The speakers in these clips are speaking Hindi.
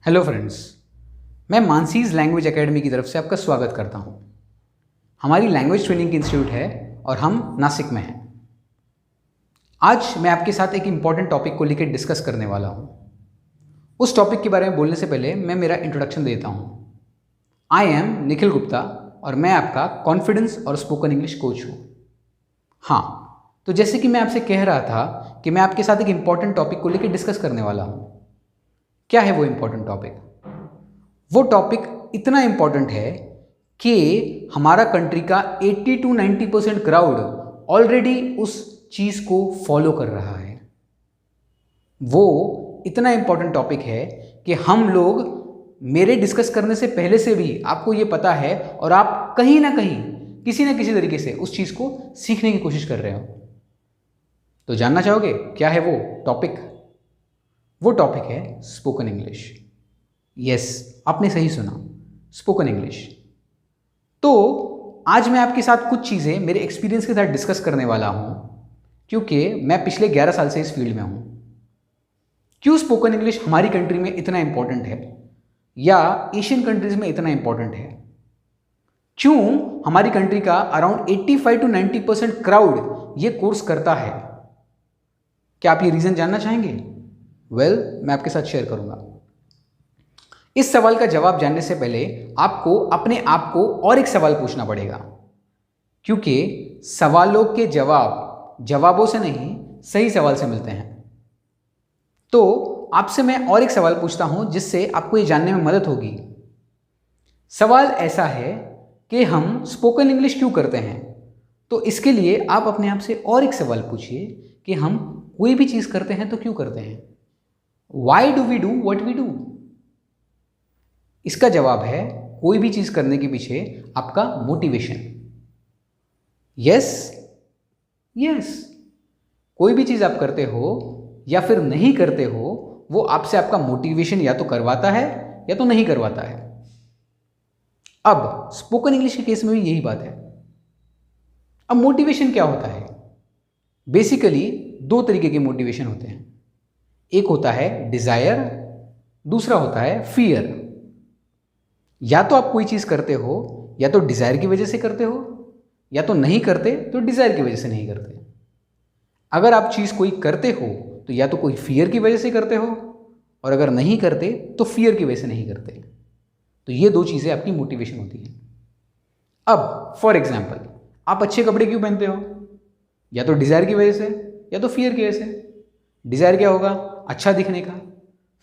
हेलो फ्रेंड्स, मैं मानसीज लैंग्वेज एकेडमी की तरफ से आपका स्वागत करता हूं। हमारी लैंग्वेज ट्रेनिंग इंस्टीट्यूट है और हम नासिक में हैं। आज मैं आपके साथ एक इम्पॉर्टेंट टॉपिक को लेकर डिस्कस करने वाला हूं। उस टॉपिक के बारे में बोलने से पहले मैं मेरा इंट्रोडक्शन देता हूं। आई एम निखिल गुप्ता और मैं आपका कॉन्फिडेंस और स्पोकन इंग्लिश कोच हूँ। हाँ, तो जैसे कि मैं आपसे कह रहा था कि मैं आपके साथ एक इम्पॉर्टेंट टॉपिक को लेकर डिस्कस करने वाला हूँ। क्या है वो इम्पॉर्टेंट टॉपिक? वो टॉपिक इतना इम्पॉर्टेंट है कि हमारा कंट्री का 80 to 90% क्राउड ऑलरेडी उस चीज़ को फॉलो कर रहा है। वो इतना इम्पॉर्टेंट टॉपिक है कि हम लोग मेरे डिस्कस करने से पहले से भी आपको ये पता है और आप कहीं ना कहीं किसी न किसी तरीके से उस चीज़ को सीखने की कोशिश कर रहे हो। तो जानना चाहोगे क्या है वो टॉपिक? वो टॉपिक है स्पोकन इंग्लिश। यस, आपने सही सुना, स्पोकन इंग्लिश। तो आज मैं आपके साथ कुछ चीज़ें मेरे एक्सपीरियंस के साथ डिस्कस करने वाला हूँ, क्योंकि मैं पिछले 11 साल से इस फील्ड में हूँ। क्यों स्पोकन इंग्लिश हमारी कंट्री में इतना इम्पॉर्टेंट है या एशियन कंट्रीज़ में इतना इम्पॉर्टेंट है? क्यों हमारी कंट्री का अराउंड 85 to 90% क्राउड ये कोर्स करता है? क्या आप ये रीज़न जानना चाहेंगे? मैं आपके साथ शेयर करूँगा। इस सवाल का जवाब जानने से पहले आपको अपने आप को और एक सवाल पूछना पड़ेगा, क्योंकि सवालों के जवाब जवाबों से नहीं, सही सवाल से मिलते हैं। तो आपसे मैं और एक सवाल पूछता हूं जिससे आपको ये जानने में मदद होगी। सवाल ऐसा है कि हम स्पोकन इंग्लिश क्यों करते हैं? तो इसके लिए आप अपने आप से और एक सवाल पूछिए कि हम कोई भी चीज़ करते हैं तो क्यों करते हैं? Why do we do what we do? इसका जवाब है कोई भी चीज़ करने के पीछे आपका मोटिवेशन। यस, कोई भी चीज़ आप करते हो या फिर नहीं करते हो, वो आपसे आपका मोटिवेशन या तो करवाता है या तो नहीं करवाता है। अब स्पोकन इंग्लिश के केस में भी यही बात है। अब मोटिवेशन क्या होता है? बेसिकली दो तरीके के मोटिवेशन होते हैं। एक होता है डिजायर, दूसरा होता है फियर। या तो आप कोई चीज़ करते हो या तो डिज़ायर की वजह से करते हो, या तो नहीं करते तो डिज़ायर की वजह से नहीं करते। अगर आप चीज़ कोई करते हो तो या तो कोई फियर की वजह से करते हो, और अगर नहीं करते तो फियर की वजह से नहीं करते। तो ये दो चीज़ें आपकी मोटिवेशन होती हैं। अब फॉर एग्जाम्पल, आप अच्छे कपड़े क्यों पहनते हो? या तो डिज़ायर की वजह से या तो फियर की वजह से। डिज़ायर क्या होगा? अच्छा दिखने का।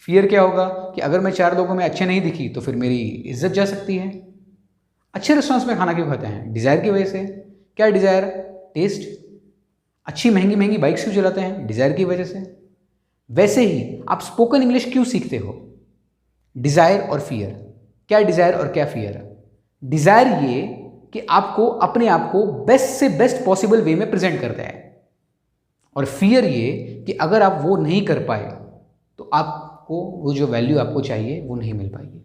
फियर क्या होगा कि अगर मैं 4 लोगों में अच्छे नहीं दिखी तो फिर मेरी इज्जत जा सकती है। अच्छे रेस्टोरेंट्स में खाना क्यों खाते हैं? डिज़ायर की वजह से। क्या डिज़ायर? टेस्ट। अच्छी महंगी महंगी बाइक्स क्यों चलाते हैं? डिज़ायर की वजह से। वैसे ही आप स्पोकन इंग्लिश क्यों सीखते हो? डिज़ायर और फियर। क्या डिज़ायर और क्या फियर? डिज़ायर ये कि आपको अपने आप को बेस्ट से बेस्ट पॉसिबल वे में प्रेजेंट करता है, और फियर ये कि अगर आप वो नहीं कर पाए तो आपको वो जो वैल्यू आपको चाहिए वो नहीं मिल पाएगी।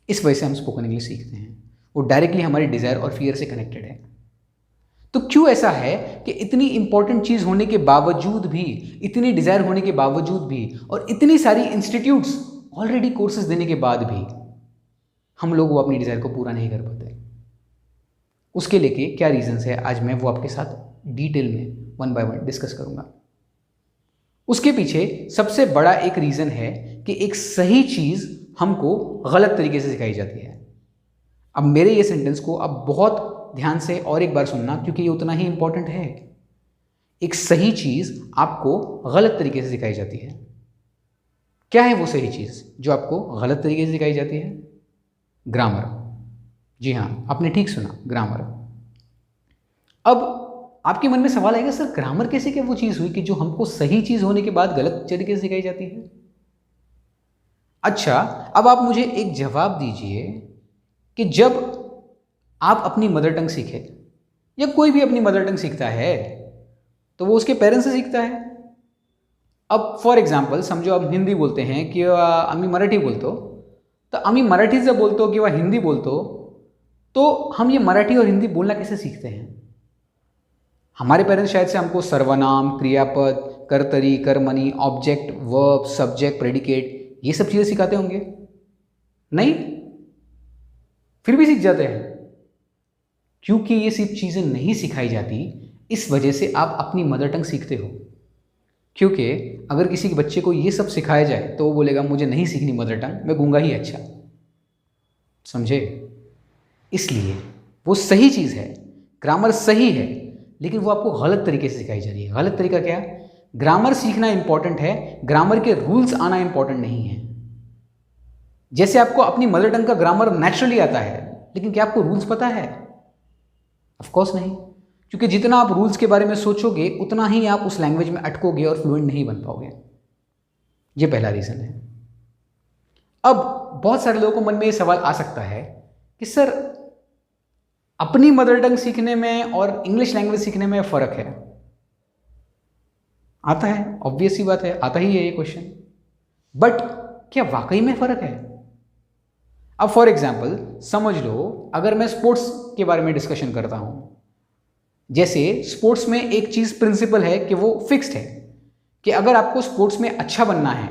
इस वजह से हम स्पोकन इंग्लिश सीखते हैं। वो डायरेक्टली हमारी डिज़ायर और फियर से कनेक्टेड है। तो क्यों ऐसा है कि इतनी इंपॉर्टेंट चीज़ होने के बावजूद भी, इतनी डिज़ायर होने के बावजूद भी, और इतनी सारी इंस्टीट्यूट्स ऑलरेडी कोर्सेज देने के बाद भी हम लोग वो अपनी डिज़ायर को पूरा नहीं कर पाते? उसके लेके क्या रीजंस है, आज मैं वो आपके साथ डिटेल में 1 by 1 डिस्कस करूंगा। उसके पीछे सबसे बड़ा एक रीज़न है कि एक सही चीज़ हमको गलत तरीके से सिखाई जाती है। अब मेरे ये सेंटेंस को अब बहुत ध्यान से और एक बार सुनना, क्योंकि ये उतना ही इंपॉर्टेंट है। एक सही चीज़ आपको गलत तरीके से सिखाई जाती है। क्या है वो सही चीज़ जो आपको गलत तरीके से सिखाई जाती है? ग्रामर। जी हाँ, आपने ठीक सुना, ग्रामर। अब आपके मन में सवाल आएगा, सर ग्रामर कैसे क्या वो चीज़ हुई कि जो हमको सही चीज़ होने के बाद गलत तरीके से सिखाई जाती है? अच्छा, अब आप मुझे एक जवाब दीजिए कि जब आप अपनी मदर टंग सीखे, या कोई भी अपनी मदर टंग सीखता है, तो वो उसके पेरेंट्स से सीखता है। अब फॉर एग्जाम्पल समझो आप हिंदी बोलते हैं कि आम्ही मराठी बोलतो, तो आम्ही मराठी जब बोलतो किंवा हिंदी बोलतो, तो हम ये मराठी और हिंदी बोलना कैसे सीखते हैं? हमारे पेरेंट्स शायद से हमको सर्वनाम, क्रियापद, कर्तरी, कर्मणी, ऑब्जेक्ट, वर्ब, सब्जेक्ट, प्रेडिकेट ये सब चीज़ें सिखाते होंगे? नहीं, फिर भी सीख जाते हैं। क्योंकि ये सब चीज़ें नहीं सिखाई जाती, इस वजह से आप अपनी मदर टंग सीखते हो। क्योंकि अगर किसी के बच्चे को ये सब सिखाया जाए तो वो बोलेगा मुझे नहीं सीखनी मदर टंग, मैं गूंगा ही अच्छा। समझे? इसलिए वो सही चीज़ है, ग्रामर सही है, लेकिन वो आपको गलत तरीके से सिखाई जा रही है। गलत तरीका क्या? ग्रामर सीखना इंपॉर्टेंट है, ग्रामर के रूल्स आना इंपॉर्टेंट नहीं है। जैसे आपको अपनी मदर टंग का ग्रामर नेचुरली आता है, लेकिन क्या आपको रूल्स पता है? ऑफ कोर्स नहीं, क्योंकि जितना आप रूल्स के बारे में सोचोगे उतना ही आप उस लैंग्वेज में अटकोगे और फ्लुएंट नहीं बन पाओगे। ये पहला रीज़न है। अब बहुत सारे लोगों को मन में ये सवाल आ सकता है कि सर, अपनी मदर टंग सीखने में और इंग्लिश लैंग्वेज सीखने में फ़र्क है। आता है, ऑब्वियस सी बात है, आता ही है ये क्वेश्चन। बट क्या वाकई में फ़र्क है? अब फॉर एग्जाम्पल समझ लो, अगर मैं स्पोर्ट्स के बारे में डिस्कशन करता हूं, जैसे स्पोर्ट्स में एक चीज़ प्रिंसिपल है कि वो फिक्स्ड है कि अगर आपको स्पोर्ट्स में अच्छा बनना है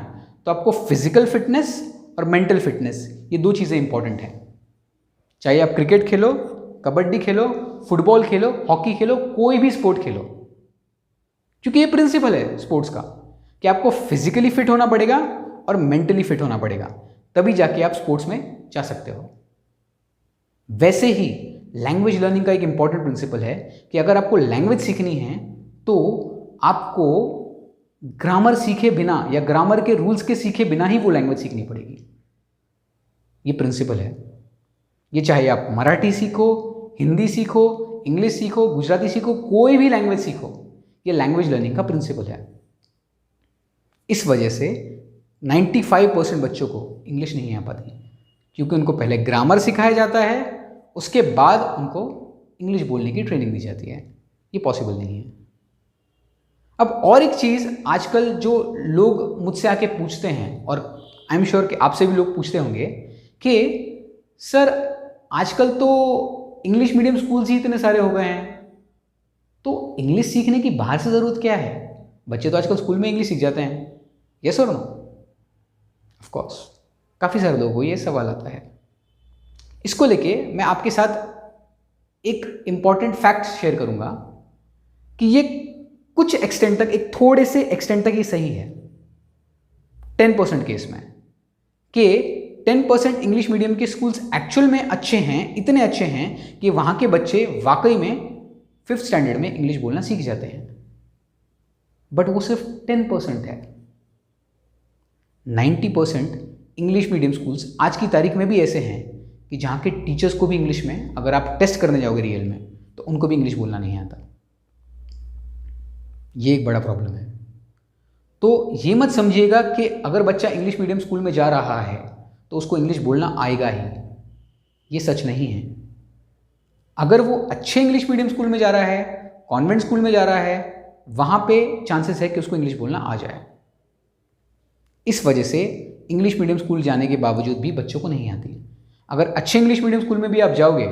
तो आपको फिजिकल फिटनेस और मेंटल फिटनेस, ये दो चीज़ें इंपॉर्टेंट हैं। चाहे आप क्रिकेट खेलो, कबड्डी खेलो, फुटबॉल खेलो, हॉकी खेलो, कोई भी स्पोर्ट खेलो, क्योंकि ये प्रिंसिपल है स्पोर्ट्स का कि आपको फिजिकली फिट होना पड़ेगा और मेंटली फिट होना पड़ेगा, तभी जाके आप स्पोर्ट्स में जा सकते हो। वैसे ही लैंग्वेज लर्निंग का एक इंपॉर्टेंट प्रिंसिपल है कि अगर आपको लैंग्वेज सीखनी है तो आपको ग्रामर सीखे बिना या ग्रामर के रूल्स के सीखे बिना ही वो लैंग्वेज सीखनी पड़ेगी। ये प्रिंसिपल है। ये चाहे आप मराठी सीखो, हिंदी सीखो, इंग्लिश सीखो, गुजराती सीखो, कोई भी लैंग्वेज सीखो, ये लैंग्वेज लर्निंग का प्रिंसिपल है। इस वजह से 95% बच्चों को इंग्लिश नहीं आ पाती, क्योंकि उनको पहले ग्रामर सिखाया जाता है, उसके बाद उनको इंग्लिश बोलने की ट्रेनिंग दी जाती है। ये पॉसिबल नहीं है। अब और एक चीज़ आजकल जो लोग मुझसे आके पूछते हैं, और आई एम श्योर कि आपसे भी लोग पूछते होंगे कि सर, आजकल तो इंग्लिश मीडियम स्कूल्स ही इतने सारे हो गए हैं, तो इंग्लिश सीखने की बाहर से ज़रूरत क्या है? बच्चे तो आजकल स्कूल में इंग्लिश सीख जाते हैं। यस और नो? ऑफ कोर्स, काफ़ी सारे लोगों को ये सवाल आता है। इसको लेके मैं आपके साथ एक इंपॉर्टेंट फैक्ट शेयर करूंगा कि ये कुछ एक्सटेंट तक, एक थोड़े से एक्सटेंट तक ये सही है। 10% केस में कि 10% इंग्लिश मीडियम के स्कूल्स एक्चुअल में अच्छे हैं, इतने अच्छे हैं कि वहां के बच्चे वाकई में 5th स्टैंडर्ड में इंग्लिश बोलना सीख जाते हैं। बट वो सिर्फ 10% है। 90% इंग्लिश मीडियम स्कूल्स आज की तारीख में भी ऐसे हैं कि जहाँ के टीचर्स को भी इंग्लिश में, अगर आप टेस्ट करने जाओगे रियल में, तो उनको भी इंग्लिश बोलना नहीं आता। ये एक बड़ा प्रॉब्लम है। तो ये मत समझिएगा कि अगर बच्चा इंग्लिश मीडियम स्कूल में जा रहा है तो उसको इंग्लिश बोलना आएगा ही। ये सच नहीं है। अगर वो अच्छे इंग्लिश मीडियम स्कूल में जा रहा है, कॉन्वेंट स्कूल में जा रहा है, वहाँ पे चांसेस है कि उसको इंग्लिश बोलना आ जाए। इस वजह से इंग्लिश मीडियम स्कूल जाने के बावजूद भी बच्चों को नहीं आती। अगर अच्छे इंग्लिश मीडियम स्कूल में भी आप जाओगे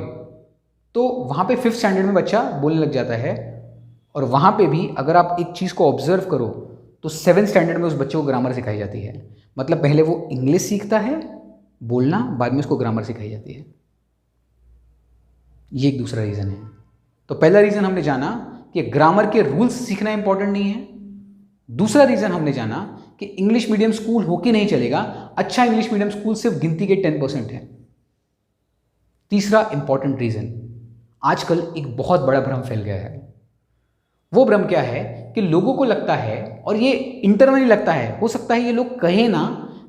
तो वहाँ पे 5th स्टैंडर्ड में बच्चा बोलने लग जाता है, और वहाँ पे भी अगर आप एक चीज़ को ऑब्जर्व करो तो 7th स्टैंडर्ड में उस बच्चे को ग्रामर सिखाई जाती है। मतलब पहले वो इंग्लिश सीखता है बोलना, बाद में उसको ग्रामर सिखाई जाती है। ये एक दूसरा रीज़न है। तो पहला रीज़न हमने जाना कि ग्रामर के रूल्स सीखना इंपॉर्टेंट नहीं है। दूसरा रीज़न हमने जाना कि इंग्लिश मीडियम स्कूल होके नहीं चलेगा, अच्छा इंग्लिश मीडियम स्कूल सिर्फ गिनती के 10% है। तीसरा इंपॉर्टेंट रीज़न, आजकल एक बहुत बड़ा भ्रम फैल गया है। वो भ्रम क्या है कि लोगों को लगता है, और ये इंटरनली लगता है, हो सकता है ये लोग कहे ना,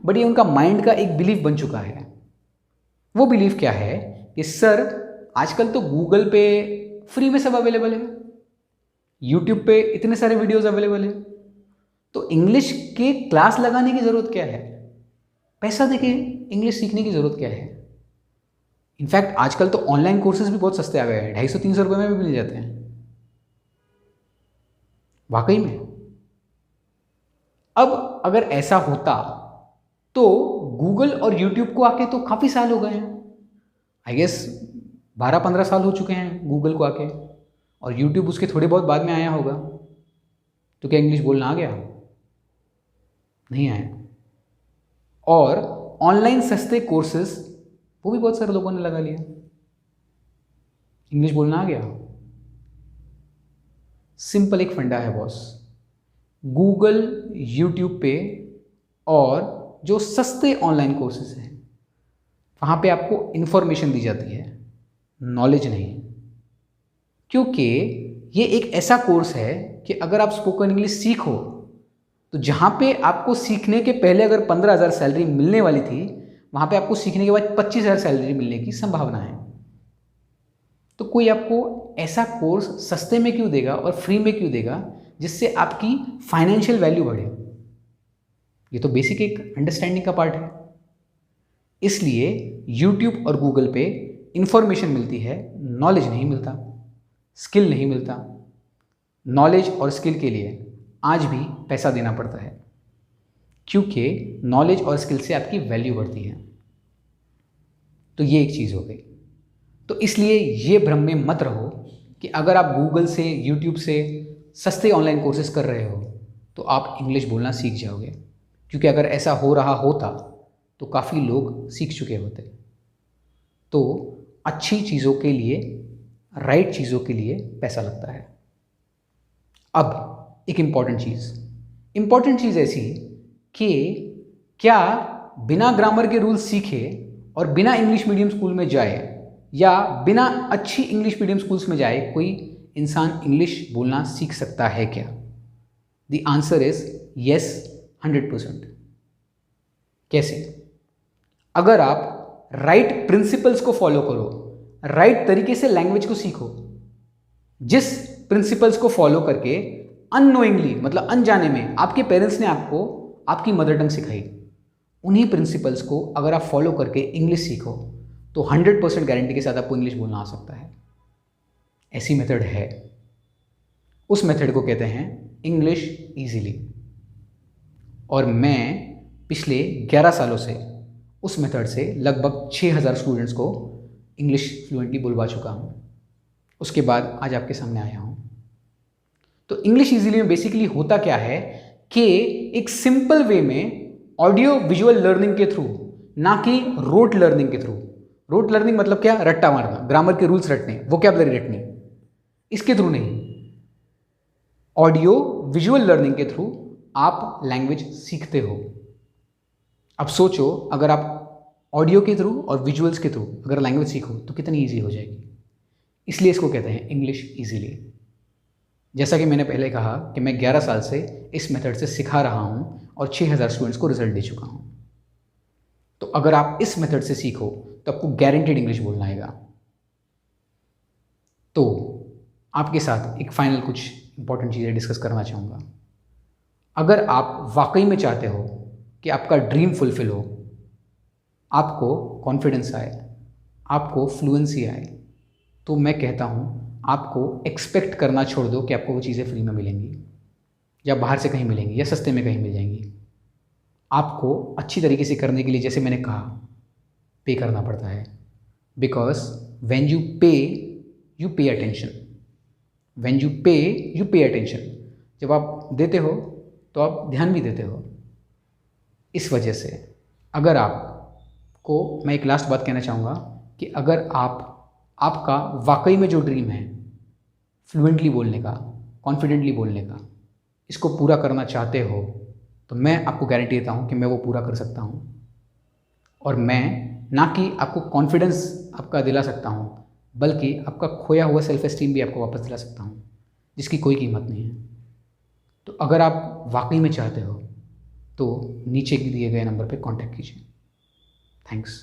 बट ये उनका माइंड का एक बिलीफ बन चुका है। वो बिलीफ क्या है कि सर, आजकल तो गूगल पे फ्री में सब अवेलेबल है, यूट्यूब पे इतने सारे वीडियोस अवेलेबल है, तो इंग्लिश के क्लास लगाने की ज़रूरत क्या है? पैसा देके इंग्लिश सीखने की ज़रूरत क्या है? इनफैक्ट आजकल तो ऑनलाइन कोर्सेज भी बहुत सस्ते आ गए हैं, 250-300 रुपये में भी मिल जाते हैं। वाकई में। अब अगर ऐसा होता तो गूगल और यूट्यूब को आके तो काफ़ी साल हो गए हैं, आई गेस 12-15 साल हो चुके हैं गूगल को आके, और यूट्यूब उसके थोड़े बहुत बाद में आया होगा। तो क्या इंग्लिश बोलना आ गया? नहीं आया। और ऑनलाइन सस्ते कोर्सेज वो भी बहुत सारे लोगों ने लगा लिया। इंग्लिश बोलना आ गया। सिंपल एक फंडा है बॉस, गूगल, यूट्यूब पे और जो सस्ते ऑनलाइन कोर्सेज हैं वहाँ पे आपको इन्फॉर्मेशन दी जाती है, नॉलेज नहीं। क्योंकि ये एक ऐसा कोर्स है कि अगर आप स्पोकन इंग्लिश सीखो तो जहाँ पे आपको सीखने के पहले अगर 15,000 सैलरी मिलने वाली थी, वहाँ पे आपको सीखने के बाद 25,000 सैलरी मिलने की संभावना है। तो कोई आपको ऐसा कोर्स सस्ते में क्यों देगा और फ्री में क्यों देगा जिससे आपकी फाइनेंशियल वैल्यू बढ़े? ये तो बेसिक एक अंडरस्टैंडिंग का पार्ट है। इसलिए यूट्यूब और गूगल पे इंफॉर्मेशन मिलती है, नॉलेज नहीं मिलता, स्किल नहीं मिलता। नॉलेज और स्किल के लिए आज भी पैसा देना पड़ता है, क्योंकि नॉलेज और स्किल से आपकी वैल्यू बढ़ती है। तो ये एक चीज़ हो गई। तो इसलिए ये भ्रम में मत रहो कि अगर आप गूगल से, यूट्यूब से सस्ते ऑनलाइन कोर्सेज कर रहे हो तो आप इंग्लिश बोलना सीख जाओगे, क्योंकि अगर ऐसा हो रहा होता तो काफ़ी लोग सीख चुके होते। तो अच्छी चीज़ों के लिए, राइट चीज़ों के लिए पैसा लगता है। अब एक इम्पॉर्टेंट चीज़ ऐसी कि क्या बिना ग्रामर के रूल्स सीखे और बिना इंग्लिश मीडियम स्कूल में जाए या बिना अच्छी इंग्लिश मीडियम स्कूल्स में जाए कोई इंसान इंग्लिश बोलना सीख सकता है क्या? The answer is yes, 100%। कैसे? अगर आप राइट प्रिंसिपल्स को फॉलो करो, राइट तरीके से लैंग्वेज को सीखो, जिस प्रिंसिपल्स को फॉलो करके अननोइंगली, मतलब अनजाने में आपके पेरेंट्स ने आपको आपकी मदर टंग सिखाई, उन्हीं प्रिंसिपल्स को अगर आप फॉलो करके इंग्लिश सीखो तो 100% गारंटी के साथ आपको इंग्लिश बोलना आ सकता है। ऐसी मेथड है, उस मेथड को कहते हैं इंग्लिश ईजीली। और मैं पिछले 11 सालों से उस मेथड से लगभग 6,000 स्टूडेंट्स को इंग्लिश फ्लुएंटली बुलवा चुका हूँ। उसके बाद आज आपके सामने आया हूँ। तो इंग्लिश ईजीली में बेसिकली होता क्या है कि एक सिंपल वे में ऑडियो विजुअल लर्निंग के थ्रू, ना कि रोट लर्निंग के थ्रू। रोट लर्निंग मतलब क्या? रट्टा मारना, ग्रामर के रूल्स रटने, वोकैबुलरी रटनी, इसके थ्रू नहीं। ऑडियो विजुअल लर्निंग के थ्रू आप लैंग्वेज सीखते हो। अब सोचो, अगर आप ऑडियो के थ्रू और विजुअल्स के थ्रू अगर लैंग्वेज सीखो तो कितनी ईजी हो जाएगी। इसलिए इसको कहते हैं इंग्लिश ईजीली। जैसा कि मैंने पहले कहा कि मैं 11 साल से इस मेथड से सिखा रहा हूँ और 6,000 स्टूडेंट्स को रिजल्ट दे चुका हूँ। तो अगर आप इस मेथड से सीखो तो आपको गारंटीड इंग्लिश बोलना आएगा। तो आपके साथ एक फाइनल कुछ इंपॉर्टेंट चीज़ें डिस्कस करना चाहूँगा। अगर आप वाकई में चाहते हो कि आपका ड्रीम फुलफिल हो, आपको कॉन्फिडेंस आए, आपको फ्लुएंसी आए, तो मैं कहता हूँ आपको एक्सपेक्ट करना छोड़ दो कि आपको वो चीज़ें फ्री में मिलेंगी या बाहर से कहीं मिलेंगी या सस्ते में कहीं मिल जाएंगी। आपको अच्छी तरीके से करने के लिए, जैसे मैंने कहा, पे करना पड़ता है। बिकॉज व्हेन यू पे you pay attention, when you पे यू पे अटेंशन। जब आप देते हो तो आप ध्यान भी देते हो। इस वजह से अगर आपको, मैं एक लास्ट बात कहना चाहूँगा कि अगर आपका वाकई में जो ड्रीम है फ्लुएंटली बोलने का, कॉन्फिडेंटली बोलने का, इसको पूरा करना चाहते हो तो मैं आपको गारंटी देता हूँ कि मैं वो पूरा कर सकता हूँ। और मैं ना कि आपको कॉन्फिडेंस आपका दिला सकता हूँ, बल्कि आपका खोया हुआ सेल्फ एस्टीम भी आपको वापस दिला सकता हूँ, जिसकी कोई कीमत नहीं है। तो अगर आप वाकई में चाहते हो तो नीचे दिए गए नंबर पर कॉन्टैक्ट कीजिए। थैंक्स।